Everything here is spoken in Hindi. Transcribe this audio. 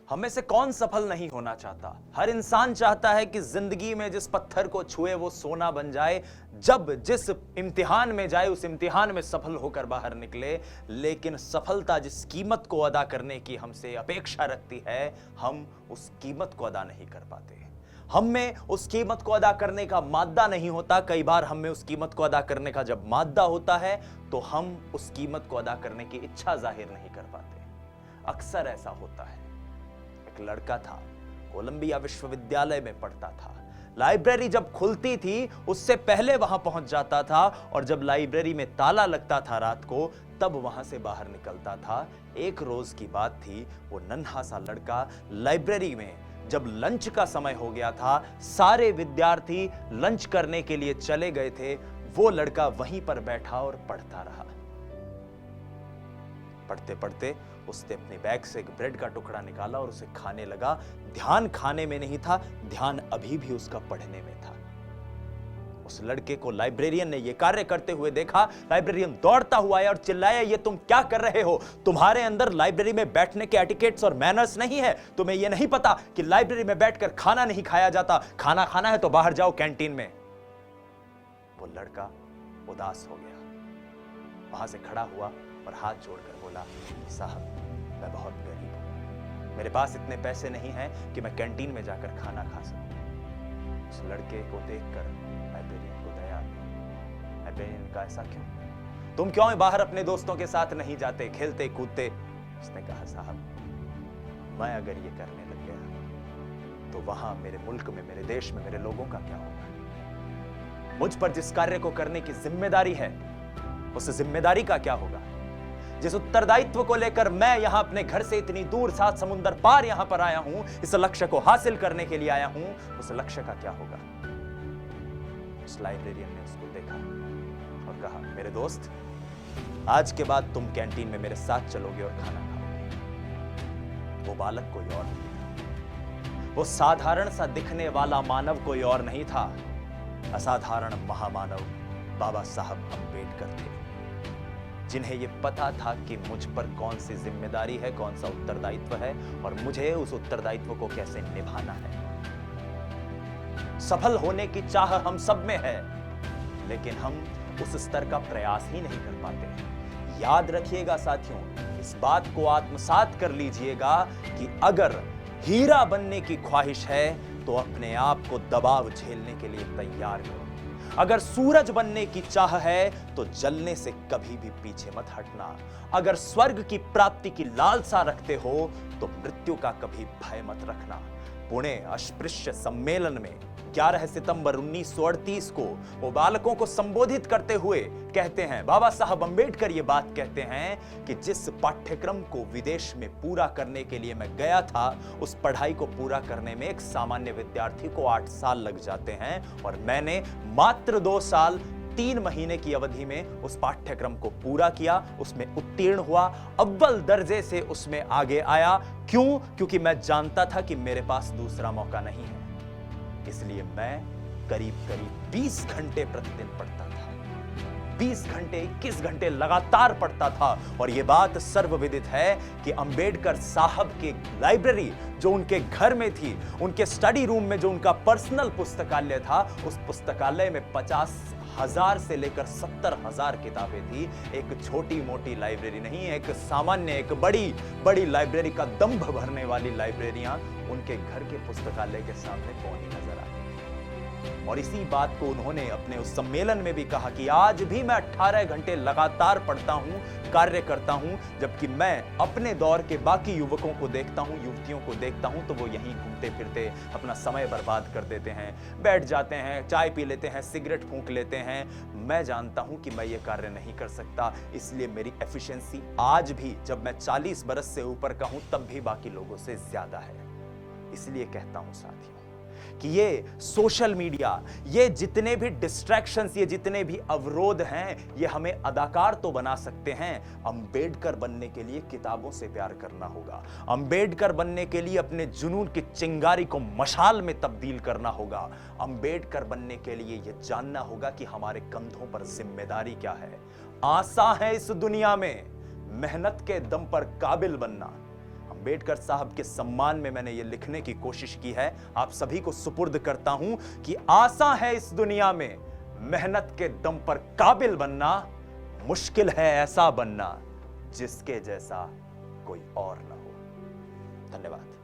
हम में से कौन सफल नहीं होना चाहता। हर इंसान चाहता है कि जिंदगी में जिस पत्थर को छुए वो सोना बन जाए, जब जिस इम्तिहान में जाए उस इम्तिहान में सफल होकर बाहर निकले। लेकिन सफलता जिस कीमत को अदा करने की हमसे अपेक्षा रखती है, हम उस कीमत को अदा नहीं कर पाते। हम में उस कीमत को अदा करने का मादा नहीं होता। कई बार हम में उस कीमत को अदा करने का जब मादा होता है तो हम उस कीमत को अदा करने की इच्छा जाहिर नहीं कर पाते। अक्सर ऐसा होता है। एक लड़का था, कोलंबिया विश्वविद्यालय में पढ़ता था। लाइब्रेरी जब खुलती थी उससे पहले वहां पहुंच जाता था, और जब लाइब्रेरी में ताला लगता था रात को तब वहां से बाहर निकलता था। एक रोज की बात थी, वो नन्हा सा लड़का लाइब्रेरी में जब लंच का समय हो गया था, सारे विद्यार्थी लंच करने के लिए चले गए थे, वो लड़का वहीं पर बैठा और पढ़ता रहा। पढ़ते पढ़ते उसने अपने बैग से एक ब्रेड का टुकड़ा निकाला और उसे खाने लगा। ध्यान खाने में नहीं था, ध्यान अभी भी उसका पढ़ने में था। उस लड़के को लाइब्रेरियन ने यह कार्य करते हुए देखा। लाइब्रेरियन दौड़ता हुआ आया और चिल्लाया, ये तुम क्या कर रहे हो? तुम्हारे अंदर लाइब्रेरी में बैठने के एटिकेट्स और मैनर्स नहीं है? तुम्हें यह नहीं पता कि लाइब्रेरी में बैठकर खाना नहीं खाया जाता? खाना खाना है तो बाहर जाओ कैंटीन में। वो लड़का उदास हो गया, वहां से खड़ा हुआ और हाथ जोड़कर बोला, साहब मैं बहुत गरीब हूं, मेरे पास इतने पैसे नहीं हैं कि मैं कैंटीन में जाकर खाना खा सकूं। उस लड़के को देखकर लाइब्रेरियन को दया आई। लाइब्रेरियन का ऐसा क्यों? तुम क्यों बाहर अपने दोस्तों के साथ नहीं जाते, खेलते कूदते? उसने कहा, साहब मैं अगर ये करने लग गया तो वहां मेरे मुल्क में, मेरे देश में मेरे लोगों का क्या होगा? मुझ पर जिस कार्य को करने की जिम्मेदारी है उस जिम्मेदारी का क्या होगा? जिस उत्तरदायित्व को लेकर मैं यहां अपने घर से इतनी दूर 7 समुंदर पार यहां पर आया हूं, इस लक्ष्य को हासिल करने के लिए आया हूं, उस लक्ष्य का क्या होगा? उस लाइब्रेरियन ने उसको देखा और कहा, मेरे दोस्त आज के बाद तुम कैंटीन में मेरे साथ चलोगे और खाना खाओगे। वो बालक कोई और नहीं था, वो साधारण सा दिखने वाला मानव कोई और नहीं था, असाधारण महामानव बाबा साहब अम्बेडकर थे, जिन्हें यह पता था कि मुझ पर कौन सी जिम्मेदारी है, कौन सा उत्तरदायित्व है और मुझे उस उत्तरदायित्व को कैसे निभाना है। सफल होने की चाह हम सब में है, लेकिन हम उस स्तर का प्रयास ही नहीं कर पाते हैं। याद रखिएगा साथियों, इस बात को आत्मसात कर लीजिएगा कि अगर हीरा बनने की ख्वाहिश है तो अपने आप को दबाव झेलने के लिए तैयार करो। अगर सूरज बनने की चाह है तो जलने से कभी भी पीछे मत हटना। अगर स्वर्ग की प्राप्ति की लालसा रखते हो तो मृत्यु का कभी भय मत रखना। पुणे अस्पृश्य सम्मेलन में 11 सितंबर 1938 को वो बालकों को संबोधित करते हुए कहते हैं, बाबा साहब अम्बेडकर ये बात कहते हैं कि जिस पाठ्यक्रम को विदेश में पूरा करने के लिए मैं गया था, उस पढ़ाई को पूरा करने में एक सामान्य विद्यार्थी को 8 साल लग जाते हैं और मैंने मात्र 2 साल 3 महीने की अवधि में उस पाठ्यक्रम को पूरा किया, उसमें उत्तीर्ण हुआ, अव्वल दर्जे से उसमें आगे आया। क्यों? क्योंकि मैं जानता था कि मेरे पास दूसरा मौका नहीं है। इसलिए मैं करीब करीब 20 घंटे प्रतिदिन पढ़ता था, 20 घंटे 21 घंटे लगातार पढ़ता था। और यह बात सर्वविदित है कि अंबेडकर साहब की लाइब्रेरी जो उनके घर में थी, उनके स्टडी रूम में जो उनका पर्सनल पुस्तकालय था, उस पुस्तकालय में 50,000 से लेकर 70,000 किताबें थी। एक छोटी मोटी लाइब्रेरी नहीं, एक सामान्य, एक बड़ी लाइब्रेरी का दंभ भरने वाली लाइब्रेरियां उनके घर के पुस्तकालय के सामने पौनी नजर आती थी। और इसी बात को उन्होंने अपने उस सम्मेलन में भी कहा कि आज भी मैं 18 घंटे लगातार पढ़ता हूं, कार्य करता हूं, जबकि मैं अपने दौर के बाकी युवकों को देखता हूं, युवतियों को देखता हूं तो वो यहीं घूमते फिरते अपना समय बर्बाद कर देते हैं, बैठ जाते हैं, चाय पी लेते हैं, सिगरेट फूंक लेते हैं। मैं जानता हूं कि मैं ये कार्य नहीं कर सकता, इसलिए मेरी एफिशिएंसी आज भी, जब मैं 40 बरस से ऊपर का हूं, तब भी बाकी लोगों से ज्यादा है। इसलिए कहता हूं साथियों कि ये सोशल मीडिया, ये जितने भी डिस्ट्रैक्शंस, ये जितने भी अवरोध हैं, ये हमें अदाकार तो बना सकते हैं। अंबेडकर बनने के लिए किताबों से प्यार करना होगा। अंबेडकर बनने के लिए अपने जुनून की चिंगारी को मशाल में तब्दील करना होगा। अंबेडकर बनने के लिए यह जानना होगा कि हमारे कंधों पर जिम्मेदारी क्या है। आसा है इस दुनिया में मेहनत के दम पर काबिल बनना। अंबेडकर साहब के सम्मान में मैंने ये लिखने की कोशिश की है। आप सभी को सुपुर्द करता हूं कि आसान है इस दुनिया में मेहनत के दम पर काबिल बनना, मुश्किल है ऐसा बनना जिसके जैसा कोई और ना हो। धन्यवाद।